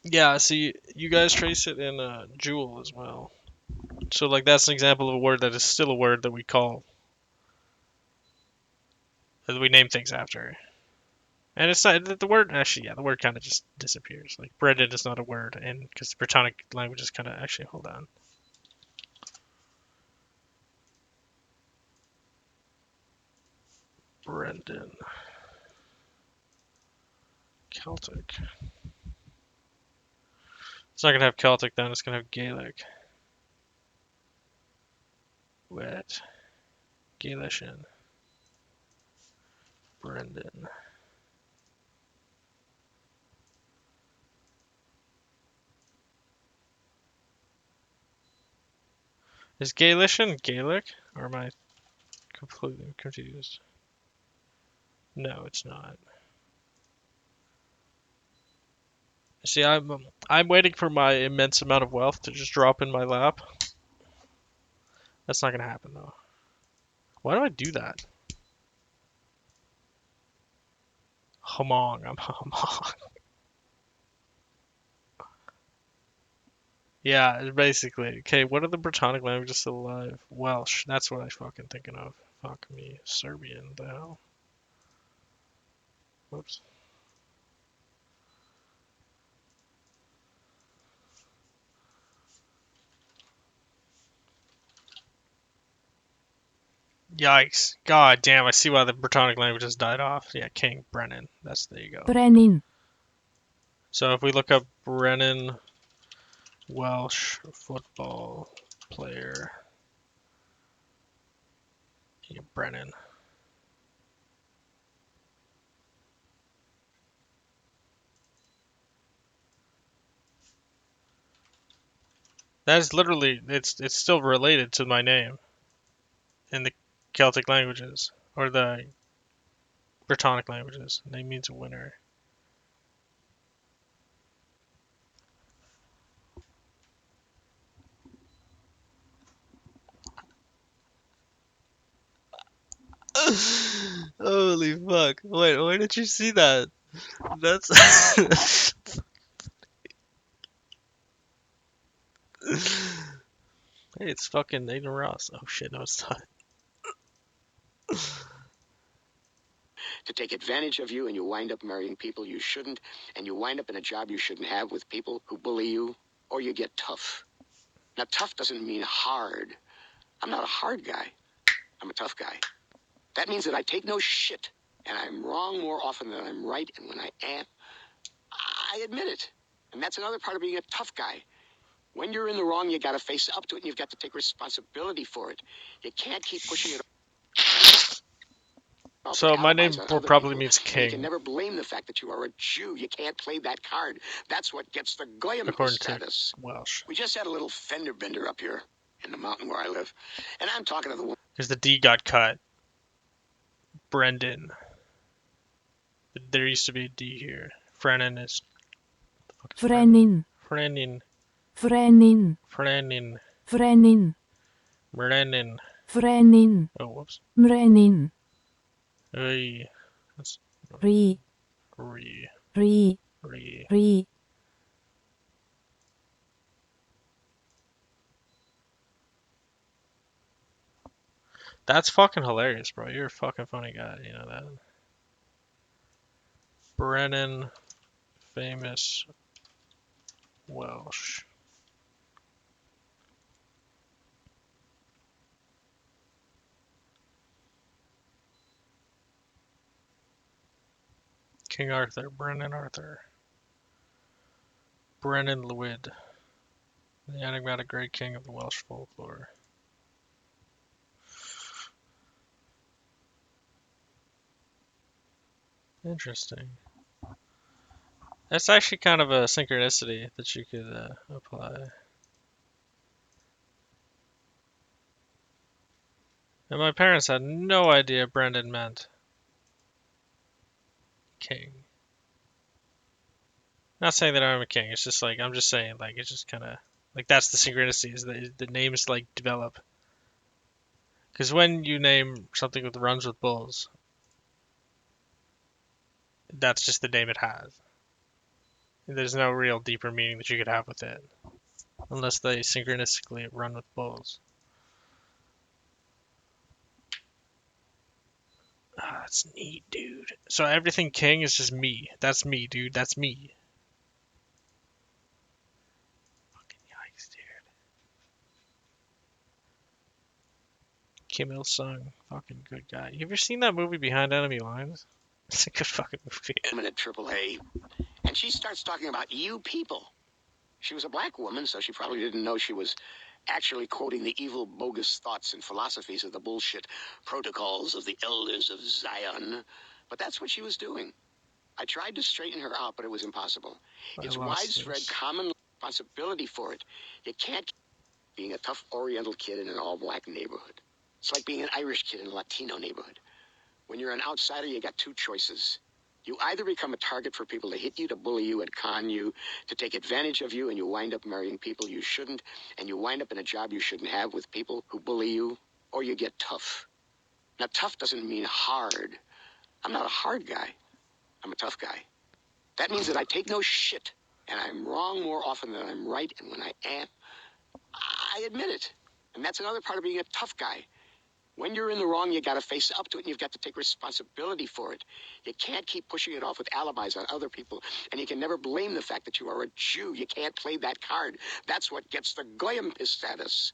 Yeah, see, you guys trace it in Jewel as well. So, like, that's an example of a word that is still a word that we call, that we name things after. And it's not, the word, actually, yeah, the word kind of just disappears. Like, Brendan is not a word, and because the Britannic language is kind of, actually, hold on. Brendan. Celtic. It's not going to have Celtic then, it's going to have Gaelic. Wet. Gaelishan. Brendan. Is Gaelishan Gaelic? Or am I completely confused? No, it's not. See, I'm waiting for my immense amount of wealth to just drop in my lap. That's not gonna happen though. Why do I do that? Hamong, I'm Hamong. Yeah, basically. Okay, what are the Britannic languages still alive? Welsh. That's what I fucking thinking of. Fuck me. Serbian. The hell? Whoops. Yikes. God damn, I see why the Britannic languages died off. Yeah, King Brennan. There you go. Brenin. So if we look up Brennan Welsh football player. Yeah, Brennan. That is literally it's still related to my name in the Celtic languages or the Britannic languages. Name means winner. Holy fuck. Wait, where did you see that? That's Hey, it's fucking Nathan Ross. Oh shit, no it's not. To take advantage of you, and you wind up marrying people you shouldn't, and you wind up in a job you shouldn't have with people who bully you, or you get tough. Now, tough doesn't mean hard. I'm not a hard guy. I'm a tough guy. That means that I take no shit, and I'm wrong more often than I'm right, and when I am, I admit it. And that's another part of being a tough guy. When you're in the wrong, you got to face up to it, and you've got to take responsibility for it. You can't keep pushing it off with So my alibis name on other probably people, means and you can king, never blame the fact that you are a Jew. You can't play that card. That's what gets the goyim according to status. Welsh. We just had a little fender bender up here in the mountain where I live, and I'm talking to the woman. Because the D got cut. Brendan. There used to be a D here. Frenin is. What the fuck is Frenin. Frenin? Frenin. Frenin. Frenin. Brennan. Frenin. Oh, whoops. Mrenin. Hey. That's Re. re. Re. Re. Re. That's fucking hilarious, bro. You're a fucking funny guy. You know that. Brennan. Famous Welsh. King Arthur, Brennan Arthur. Brennan Lwyd, the enigmatic great king of the Welsh folklore. Interesting. That's actually kind of a synchronicity that you could apply. And my parents had no idea Brendan meant king. Not saying that I'm a king. It's just like I'm just saying like it's just kind of like that's the synchronicity is the names like develop. Because when you name something that runs with bulls, that's just the name it has. There's no real deeper meaning that you could have with it, unless they synchronistically run with bulls. Ah, that's neat, dude. So everything king is just me. That's me, dude. That's me. Fucking yikes, dude. Kim Il Sung, fucking good guy. You ever seen that movie Behind Enemy Lines? It's a good fucking movie. Woman at AAA, and she starts talking about you people. She was a black woman, so she probably didn't know she was actually quoting the evil, bogus thoughts and philosophies of the bullshit protocols of the elders of Zion. But that's what she was doing. I tried to straighten her out, but it was impossible. I It's lost widespread this. common responsibility for it. You can't keep being a tough Oriental kid in an all-black neighborhood. It's like being an Irish kid in a Latino neighborhood. When you're an outsider, you got two choices. You either become a target for people to hit you, to bully you, and con you, to take advantage of you, and you wind up marrying people you shouldn't, and you wind up in a job you shouldn't have with people who bully you, or you get tough. Now, tough doesn't mean hard. I'm not a hard guy. I'm a tough guy. That means that I take no shit, and I'm wrong more often than I'm right, and when I am, I admit it. And that's another part of being a tough guy. When you're in the wrong, you got to face up to it, and you've got to take responsibility for it. You can't keep pushing it off with alibis on other people, and you can never blame the fact that you are a Jew. You can't play that card. That's what gets the goyim pissed at us.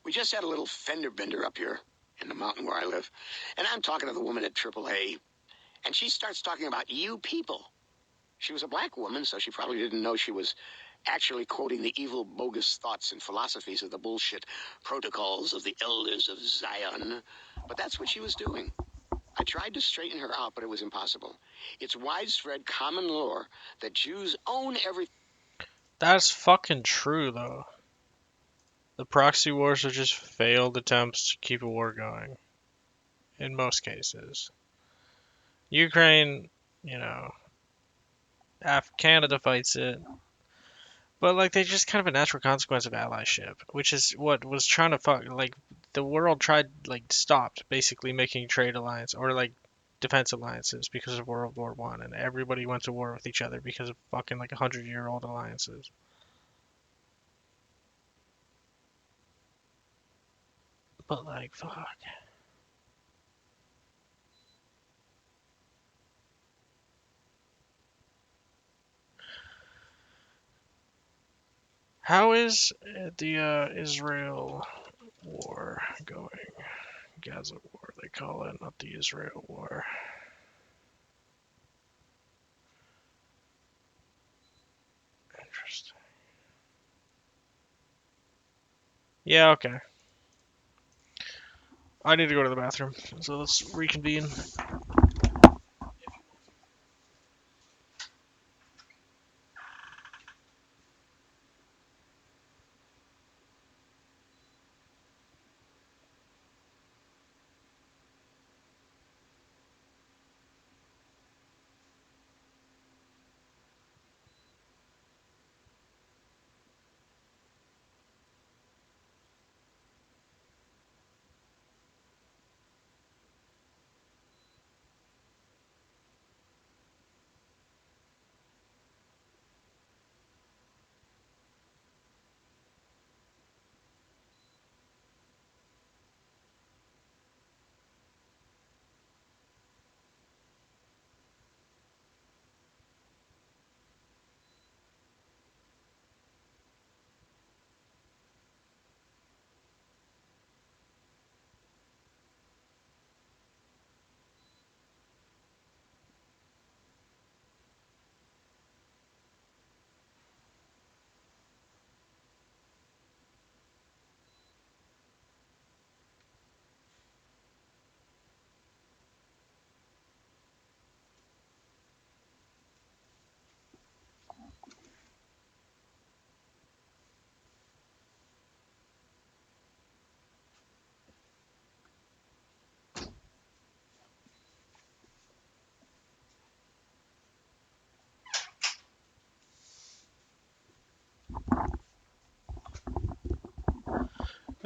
We just had a little fender bender up here in the mountain where I live, and I'm talking to the woman at AAA, and she starts talking about you people. She was a black woman, so she probably didn't know she was actually quoting the evil, bogus thoughts and philosophies of the bullshit protocols of the elders of Zion. But that's what she was doing. I tried to straighten her out, but it was impossible. It's widespread common lore that Jews own everything. That's fucking true, though. The proxy wars are just failed attempts to keep a war going. In most cases. Ukraine, you know, Canada fights it. But like they just kind of a natural consequence of allyship, which is what was trying to fuck like the world tried like stopped basically making trade alliance or like defense alliances because of World War I, and everybody went to war with each other because of fucking like 100-year-old alliances. But like fuck. How is the Israel war going? Gaza war, they call it, not the Israel war. Interesting. Yeah, okay. I need to go to the bathroom, so let's reconvene.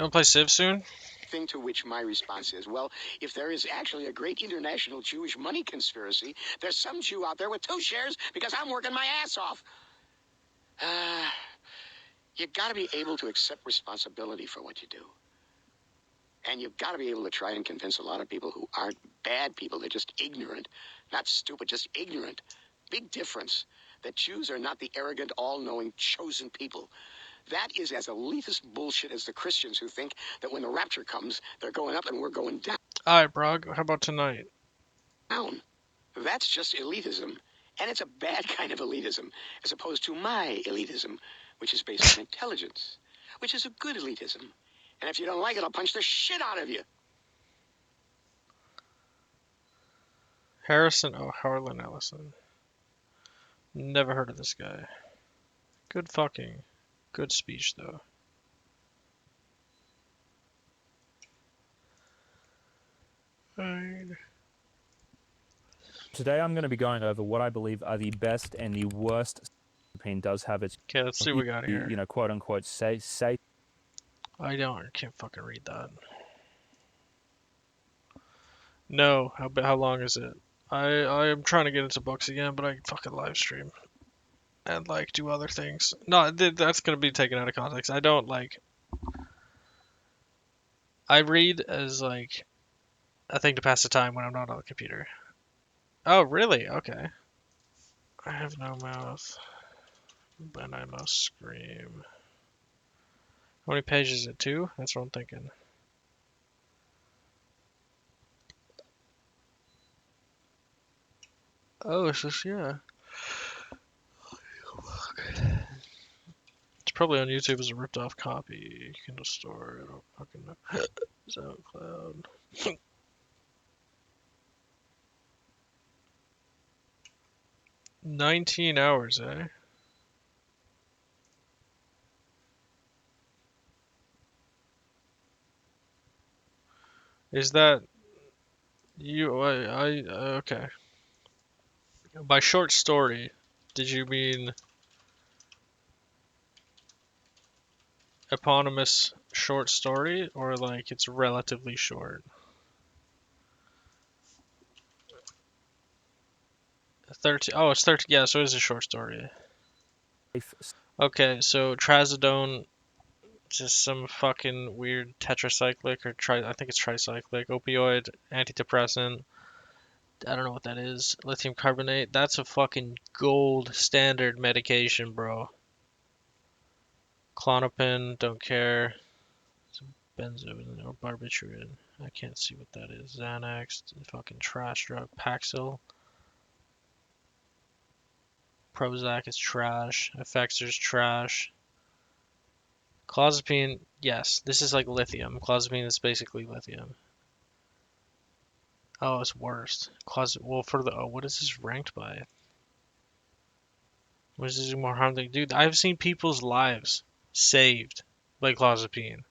wanna play Civ soon? Thing to which my response is, well, if there is actually a great international Jewish money conspiracy, there's some Jew out there with 2 shares because I'm working my ass off. You gotta be able to accept responsibility for what you do. And you've got to be able to try and convince a lot of people who aren't bad people. They're just ignorant. Not stupid, just ignorant. Big difference. That Jews are not the arrogant, all-knowing, chosen people. That is as elitist bullshit as the Christians who think that when the rapture comes, they're going up and we're going down. Alright, Brog, how about tonight? That's just elitism. And it's a bad kind of elitism, as opposed to my elitism, which is based on intelligence, which is a good elitism. And if you don't like it, I'll punch the shit out of you. Harrison Harlan Ellison. Never heard of this guy. Good speech though. Fine. Today I'm going to be going over what I believe are the best and the worst. Pain does have its, Okay, let's see what we got here. you know, quote unquote say. I can't fucking read that. No, how long is it? I am trying to get into books again, but I fucking live stream and like do other things. No, that's gonna be taken out of context. I don't like. I read as like a thing to pass the time when I'm not on the computer. Oh, really? Okay. I have no mouth, but I must scream. How many pages is it? 2? That's what I'm thinking. Oh, it's just, yeah. It's probably on YouTube as a ripped off copy. You can just store it. I don't fucking know. SoundCloud. 19 hours, eh? Is that you? Okay. By short story, did you mean eponymous short story or like it's relatively short? 13. Oh, it's 13. Yeah, so it is a short story. Okay, so trazodone, just some fucking weird tetracyclic or I think it's tricyclic opioid antidepressant. I don't know what that is. Lithium carbonate. That's a fucking gold standard medication, bro. Clonopin, don't care. Some benzo or barbiturate. I can't see what that is. Xanax, fucking trash drug. Paxil. Prozac is trash. Effexor's trash. Clozapine, yes, this is like lithium. Clozapine is basically lithium. Oh, it's worst. Well, for the what is this ranked by? What is this more harm than dude? I've seen people's lives saved by clozapine.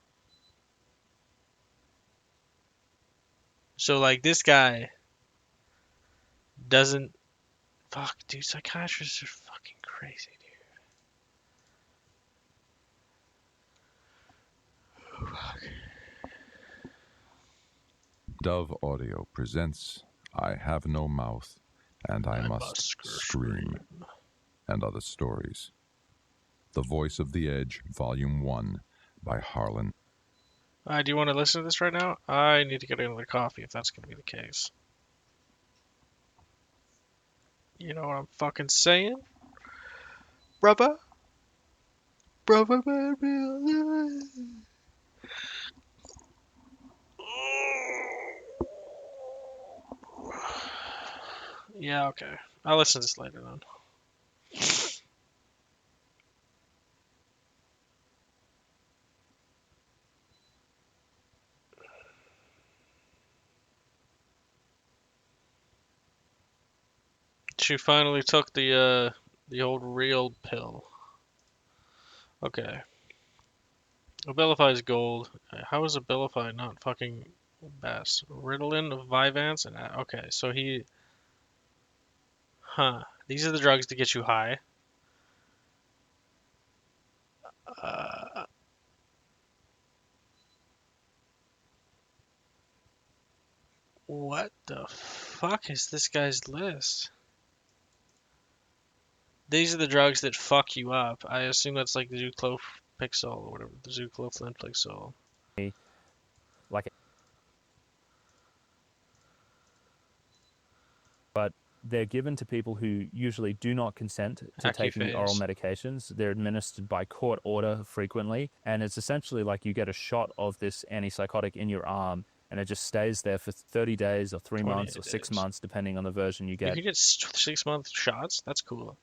So like this guy doesn't. Fuck, dude. Psychiatrists are fucking crazy, dude. Fuck. Dove Audio presents I Have No Mouth and I Must Scream and Other Stories. The Voice of the Edge, Volume 1 by Harlan. Do you want to listen to this right now? I need to get another coffee if that's going to be the case. You know what I'm fucking saying? Brother? Brother, baby. Yeah, okay. I'll listen to this later then. She finally took the old real pill. Okay. Abilify is gold. How is Abilify not fucking best? Ritalin, Vyvanse, and okay, so he. Huh. These are the drugs to get you high. Uh, What the fuck is this guy's list? These are the drugs that fuck you up. I assume that's like the Zuclopixol or whatever, the Zucloflintixol. Like, but they're given to people who usually do not consent to taking the oral Accuphase. medications. They're administered by court order frequently, and it's essentially like you get a shot of this antipsychotic in your arm, and it just stays there for 30 days or 3 months 28 or 6 days. months, depending on the version you You get. can get 6-month shots? That's cool.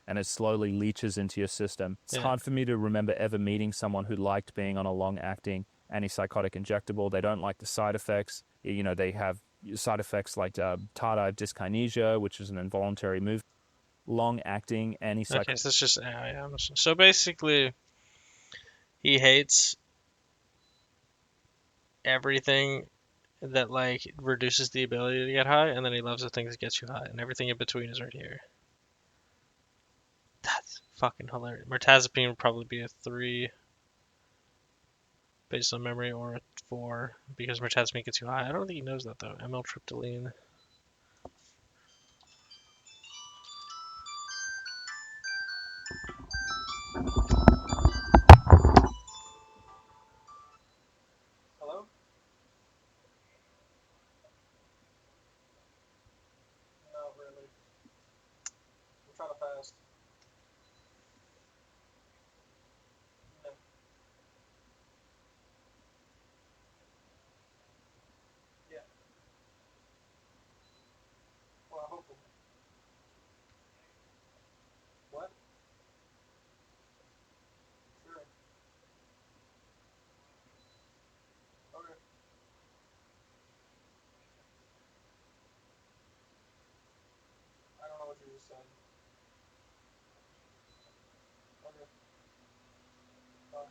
And it slowly leaches into your system. It's Yeah. hard for me to remember ever meeting someone who liked being on a long-acting antipsychotic injectable. They don't like the side effects. You know, they have side effects like tardive dyskinesia, which is an involuntary movement. Long-acting antipsychotic. Okay, so it's just yeah. So basically, he hates everything that like reduces the ability to get high, and then he loves the things that get you high, and everything in between is right here. That's fucking hilarious. Mirtazapine would probably be a 3 based on memory, or a 4 because mirtazapine gets you high. I don't think he knows that though. Amyltryptamine. Hello? No, really. I'm trying to fast. No. Yeah. Well, hopefully. What? Sure. Okay. I don't know what you just said. Okay. Bye.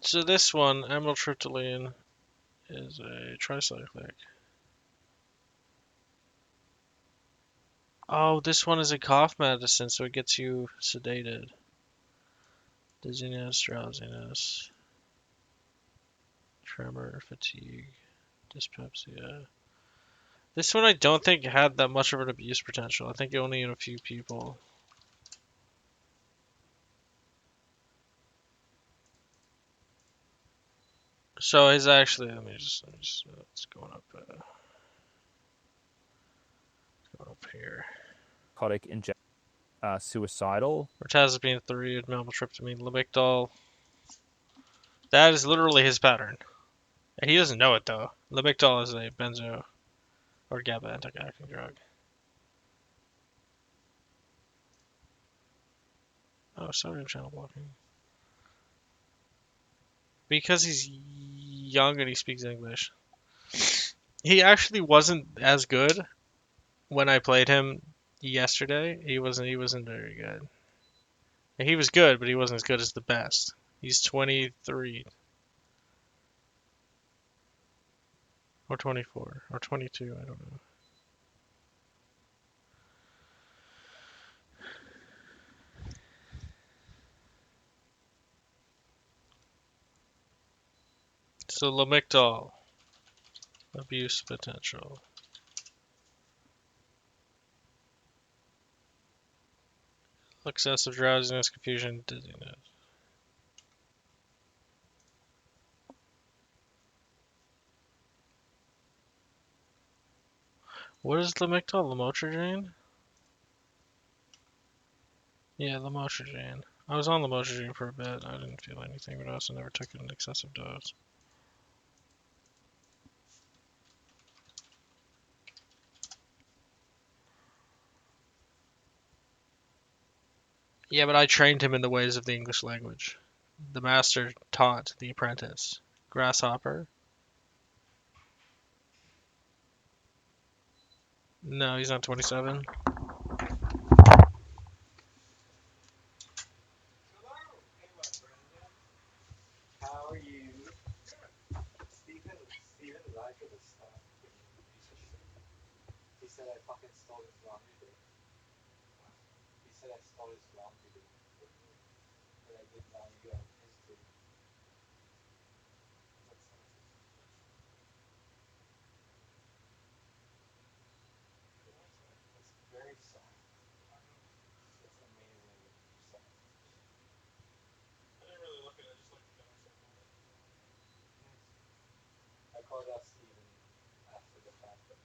So this one, amyltryptamine, is a tricyclic. Oh, this one is a cough medicine, so it gets you sedated. Dizziness, drowsiness, tremor, fatigue, dyspepsia. This one I don't think had that much of an abuse potential. I think only in a few people. So he's actually, it's going up here. Suicidal. Mirtazapine 3, amyltryptamine, lamictal. That is literally his pattern. He doesn't know it though. Lamictal is a benzo or GABA anti-acting drug. Oh, sodium channel blocking. Because he's young and he speaks English. He actually wasn't as good when I played him yesterday. He wasn't very good. He was good, but he wasn't as good as the best. He's 23 or 24 or 22, I don't know. So Lamictal, abuse potential. Excessive drowsiness, confusion, dizziness. What is Lamictal? Lamotrigine? Yeah, lamotrigine. I was on lamotrigine for a bit. I didn't feel anything, but I also never took an excessive dose. Yeah, but I trained him in the ways of the English language. The master taught the apprentice. Grasshopper? No, he's not 27. How are you? Steven liked the stuff. Piece of shit. He said I fucking stole his laundry day. He said I stole his laundry day. But I did laundry on his day. called out Steven after the fact, but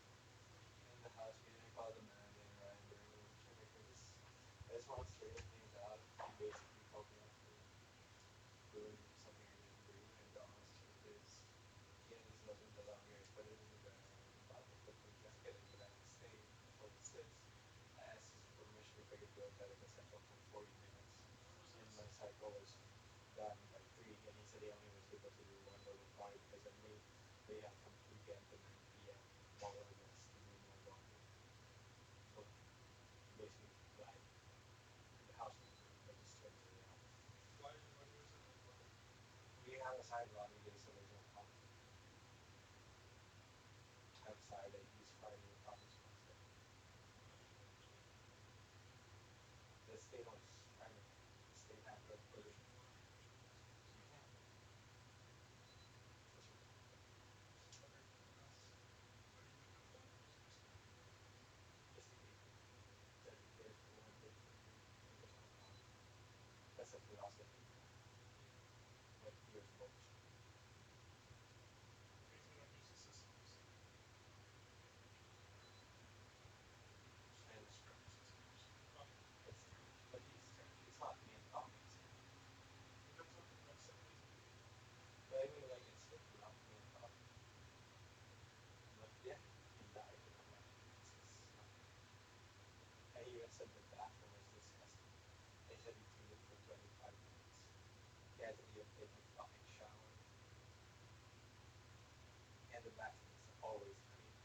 in the house meeting, I called him Andy and Ryan during lunch. I'm like, I just want to straighten things out. He basically called me out for doing something I didn't do, and the honest truth is, he and his husband, the longer I put it in the van and bought the cooking jacket in the van and stayed for the 6th, I asked his permission if I could do a medical cycle for 40 minutes, and my cycle was done by 3, and he said he only was able to do one little part because they had from 2 p.m. to 9 p.m. more or less to do more volume. So he basically lied to the housekeeper by just turning it around. Why was it like what? We have a side logging day, so there's no coffee. On Saturday, he's Friday, the coffee's Wednesday. The state was trying to, the state had to put it. You can. For sure. Yes, he did. Said if one day for you, and there's no coffee. That's a philosophy. Like yours bullshit. And but it's not me and coffee, it's him. But I mean, like, it's not me and coffee. I'm like, yeah, he lied, and I'm like, it's not. And he even said the bathroom was disgusting. He said he cleaned it for 25 minutes. He hasn't even taken a fucking shower. And the bathroom is always clean.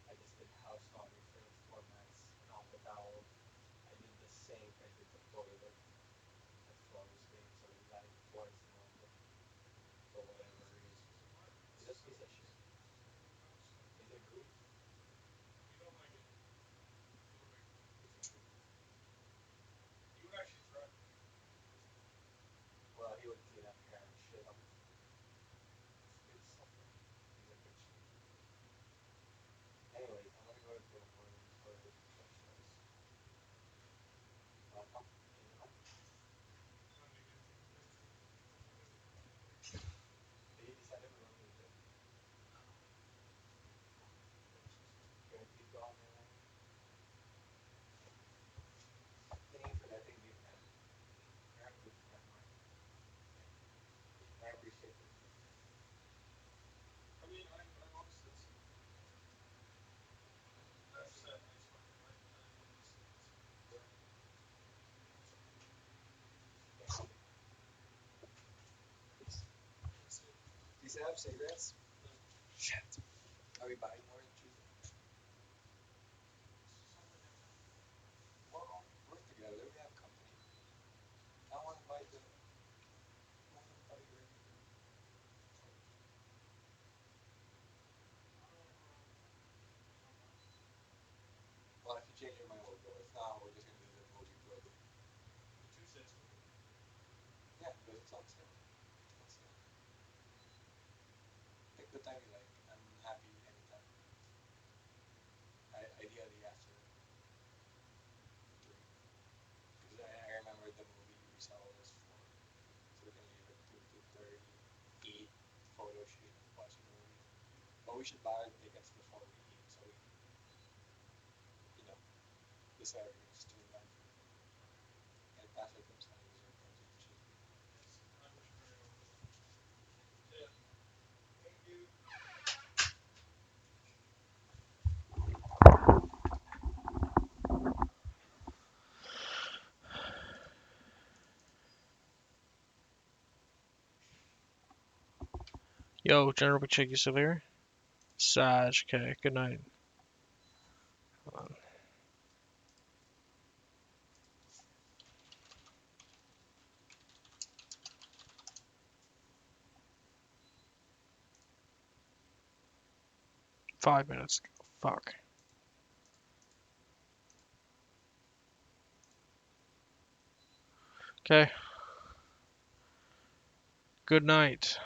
I just did house laundry for the 4 nights and all the towels. I did the sink, I did the toilet. That floor was clean, so he lied twice in one day. For whatever reason. He's a piece of shit. He's a goof. He's a goof. Well, he would clean up hair and shit on the floor. It's good stuff for him. He's a good shit. Anyways, I'm gonna go to Tim Hortons for French fries. Welcome. Anyone? Did he decide if we're going to the gym? Guaranteed go on your line? Thank you for letting me friend. You're a good friend, Mark. I appreciate it. Do you still have cigarettes? Shit. Are we buying more on Tuesday? Well, work together. We have company. I want to buy the. I want to buy your regular. Well, if you change your mind, we'll go. If not, we're just gonna do the movie probably. Yeah, because it's on sale. It's on sale. Pick the time you like. I'm happy anytime. Ideally after 3. Because I remember the movie we saw was 4. So we can leave at 2 to 38 photo shoot and watch the movie. But we should buy our tickets before we eat so we, you know, decide we're gonna streamline from there. And Pastor Tim's gonna use our cards and shit. Thank you. 'Yo, General McChick, you still here? Saj, okay, good night. Hold on. 5 minutes. Fuck. Okay. Good night.